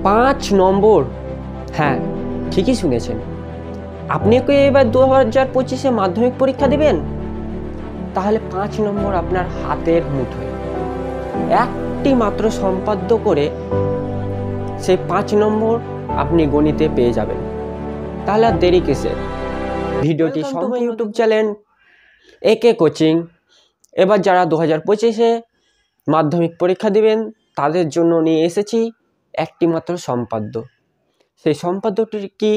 5 নম্বর, হ্যাঁ ঠিকই শুনেছেন, আপনি কি এবার 2025-এ মাধ্যমিক পরীক্ষা দিবেন? তাহলে 5 নম্বর আপনার হাতের মুঠোয়, একটি মাত্র সম্পাদ্য করে সেই 5 নম্বর আপনি গণিতে পেয়ে যাবেন। তাহলে আর দেরি কিসের? ভিডিওটি সম্পূর্ণ ইউটিউব চ্যানেল একে কোচিং। এবার যারা 2025-এ মাধ্যমিক পরীক্ষা দিবেন তাদের জন্য নিয়ে এসেছি একটি মাত্র সম্পাদ্য। সেই সম্পাদ্যটি কি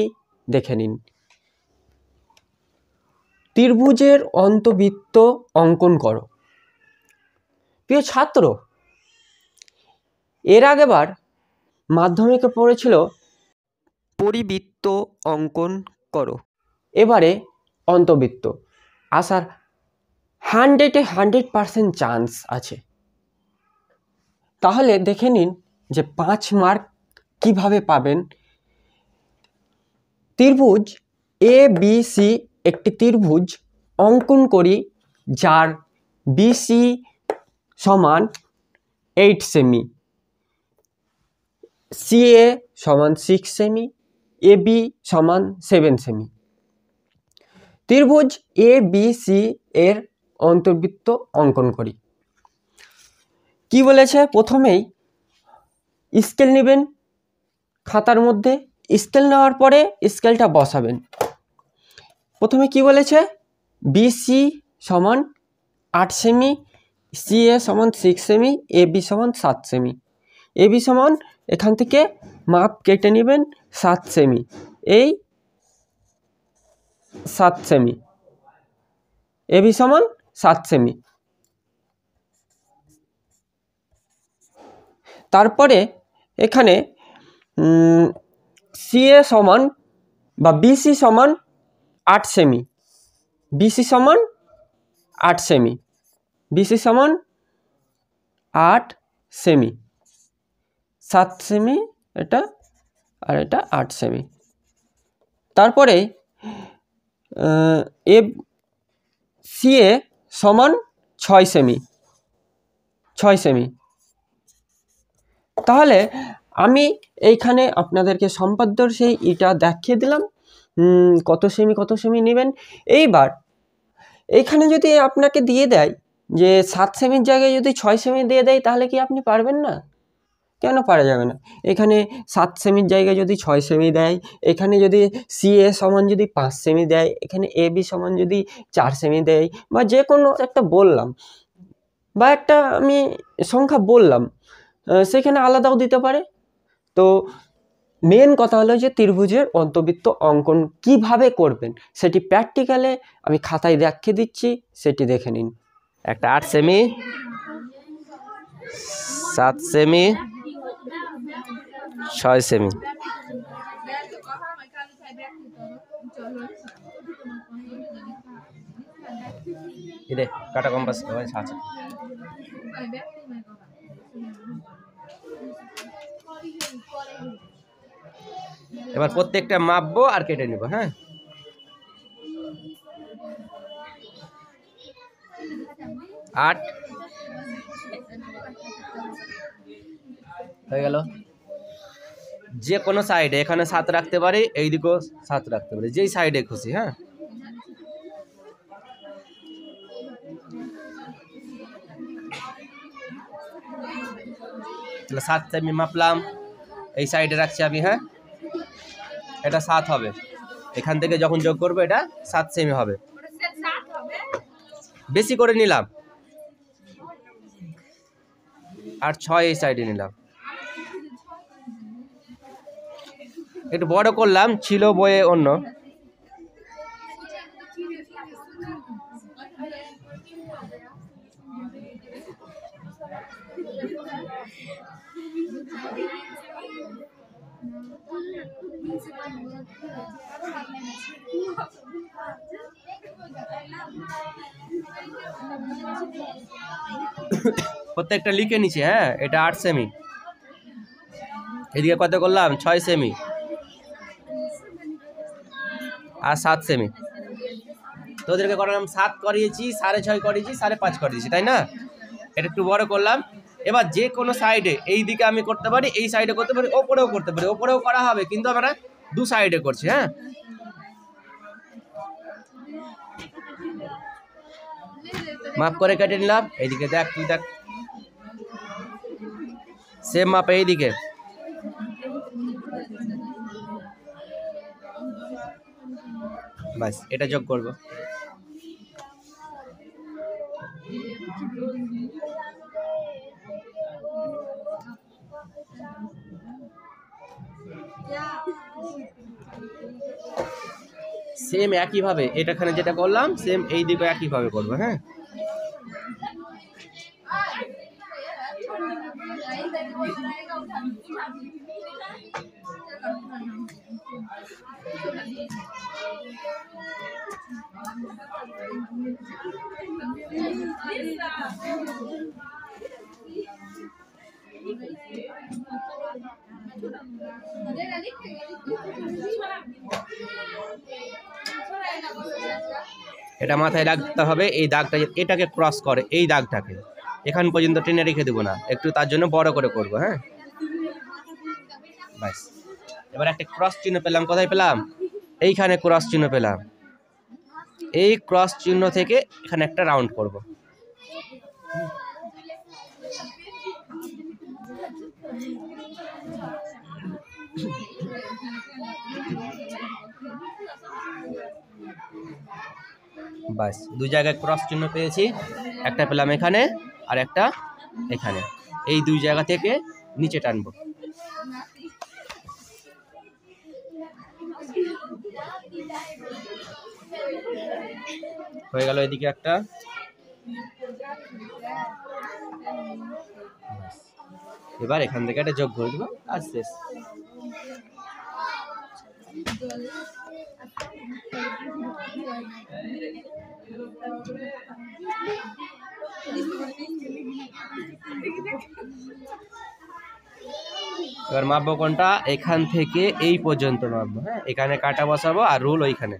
দেখে নিন। ত্রিভুজের অন্তবৃত্ত অঙ্কন করো। প্রিয় ছাত্র, এর আগেবার মাধ্যমিকে পড়েছিল পরিবৃত্ত অঙ্কন করো, এবারে অন্তবৃত্ত আসার 100% চান্স আছে। তাহলে দেখে নিন যে 5 মার্ক কিভাবে পাবেন। ত্রিভুজ এ বি সি, একটি ত্রিভুজ অঙ্কন করি যার বিসি সমান 8 সেমি, সিএ সমান 6 সেমি, এবি সমান 7 সেমি। ত্রিভুজ এ বি সি এর অন্তর্বৃত্ত অঙ্কন করি। কি বলেছে? প্রথমেই স্কেল নেবেন খাতার মধ্যে, স্কেল নেওয়ার পরে স্কেলটা বসাবেন। প্রথমে কি বলেছে? বিসি সমান 8 সেমি, সিএ সমান 6 সেমি, এবি সমান 7 সেমি। এবি সমান এখান থেকে মাপ কেটে নেবেন 7 সেমি, এই 7 সেমি, এবি সমান 7 সেমি। তারপরে এখানে সিএ সমান বা বিসি সমান 8 সেমি, বিসি সমান 8 সেমি, বিসি সমান 8 সেমি, 7 সেমি এটা, আর এটা 8 সেমি। তারপরে সিএ সমান 6 সেমি, 6 সেমি। তাহলে আমি এইখানে আপনাদেরকে সম্পাদ্যর সেই এটা দেখিয়ে দিলাম কত সেমি কত সেমি নেবেন। এইবার এইখানে যদি আপনাকে দিয়ে দেয় যে 7 সেমির জায়গায় যদি 6 সেমি দিয়ে দেয়, তাহলে কি আপনি পারবেন না? কেন পারা যাবে না? এখানে 7 সেমির জায়গায় যদি 6 সেমি দেয়, এখানে যদি সিএ সমান যদি 5 সেমি দেয়, এখানে এবি সমান যদি 4 সেমি দেয়, বা যে কোনো একটা বললাম বা একটা আমি সংখ্যা বললাম, সেখানে আলাদাও দিতে পারে। তো মেন কথা হলো যে ত্রিভুজের অন্তবৃত্ত অঙ্কন কিভাবে করবেন সেটি প্র্যাকটিক্যালে আমি খাতায় দেখিয়ে দিচ্ছি, সেটি দেখে নিন। একটা 8 সেমি, 7 সেমি, 6 সেমি। ইরে কাটা কম্পাস আছে। এবার প্রত্যেকটা মাপবো আর কেটে নিব। হ্যাঁ, আট হয়ে গেল। যে কোনো সাইডে এখানে 7 রাখতে পারি, এইদিকেও 7 রাখতে পারি, যেই সাইডে খুশি। হ্যাঁ, তাহলে 7 সেমি মাপলাম, এই সাইডে রাখছি আমি। হ্যাঁ, এটা 7 হবে, এখান থেকে যখন যোগ করবো এটা 7 সেমি হবে। বেশি করে নিলাম, আর 6 এই সাইডে নিলাম। একটু বড় করলাম, ছিল বইয়ে অন্য। প্রত্যেকটা লিখে নিছি। হ্যাঁ, এটা 8 সেমি, এদিকে কত করলাম? 6 সেমি আর 7 সেমি। তোদেরকে করালাম 7 করিয়েছি, 6.5 করিয়েছি, 5.5 করিয়েছি, তাই না? এটা একটু বড় করলাম, এবার যে কোনো সাইডে এই দিকে আমি করতে পারি, এই সাইডে করতে পারি, ওপরেও করতে পারি, ওপরেও করা হবে, কিন্তু আমরা দু সাইডে করছি। হ্যাঁ, মাপ করে কেটে নিলাম। এইদিকে দেখ, তুই দেখ, সেম মাপ এইদিকে। বাস, এটা যোগ করব। সেম একইভাবে এটাখানে যেটা করলাম সেম এই দিকে একইভাবে করবো। হ্যাঁ, এটা মাথায় রাখতে হবে, এই দাগটা এটাকে ক্রস করে, এই দাগটাকে এখান পর্যন্ত টেনে রেখে দেবো না, একটু তার জন্য বড় করে করবো। হ্যাঁ, ব্যাস। এবার একটা ক্রস চিহ্ন পেলাম, কোথায় পেলাম? এইখানে ক্রস চিহ্ন পেলাম। এই ক্রস চিহ্ন থেকে এখানে একটা রাউন্ড করব। বাস, দুই জায়গায় ক্রস চিহ্ন পেয়েছি, একটা পেলাম এখানে আর একটা এখানে। এই দুই জায়গা থেকে নিচে টানবো। হয়ে গেল এদিকে একটা। এবার এখান থেকে একটা যোগ করে দেবো, আর শেষ। এবার মাপবো কোনটা? এখান থেকে এই পর্যন্ত মাপবো। হ্যাঁ, এখানে কাটা বসাবো আর রুল ওইখানে।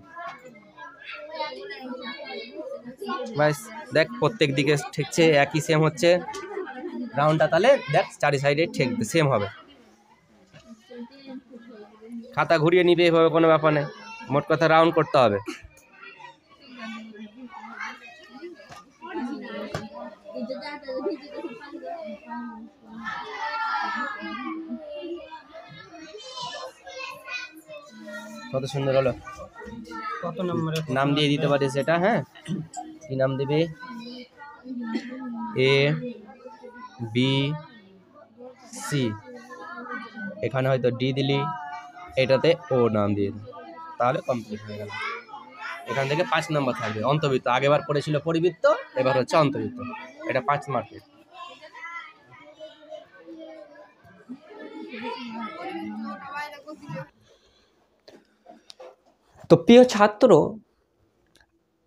ব্যাস, দেখ প্রত্যেক দিকে ঠেকছে, একই সেম হচ্ছে রাউন্ডটা। তাহলে দেখ চারি সাইডে ঠেকবে, সেম হবে। খাতা ঘুরিয়ে নিবে, এভাবে কোনো ব্যাপার নেই, মোট কথা রাউন্ড করতে হবে। কত সুন্দর হলো। কত নম্বরে নাম দিয়ে দিতে পারিস সেটা। হ্যাঁ, কি নাম দিবি? এ বি সি, এখানে হয়তো ডি দিলি, এটাতে ও নাম দিয়ে দিলি, তাহলে কমপ্লিট হয়ে গেল। এখান থেকে 5 নম্বর থাকবে। অন্তবৃত্ত আগেবার পড়েছিল পরিবৃত্ত, এবার হচ্ছে অন্তবৃত্ত। এটা 5 মার্কের। তো প্রিয় ছাত্র,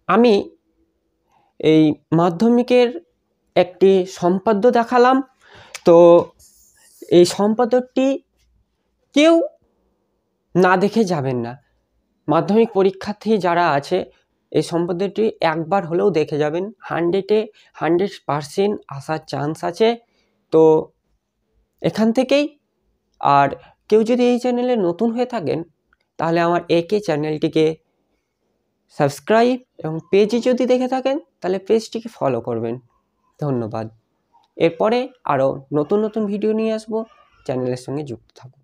আমি এই মাধ্যমিকের একটি সম্পাদ্য দেখালাম। তো এই সম্পাদ্যটি কেউ না দেখে যাবেন না। মাধ্যমিক পরীক্ষার্থী যারা আছে এই সম্পাদ্যটি একবার হলেও দেখে যাবেন। 100% আসার চান্স আছে। তো এখান থেকেই, আর কেউ যদি এই চ্যানেলে নতুন হয়ে থাকেন তাহলে আমার একে চ্যানেলটিকে সাবস্ক্রাইব, এবং পেজে যদি দেখে থাকেন তাহলে পেজটিকে ফলো করবেন। ধন্যবাদ। এরপরে আরও নতুন নতুন ভিডিও নিয়ে আসবো, চ্যানেলের সঙ্গে যুক্ত থাকুন।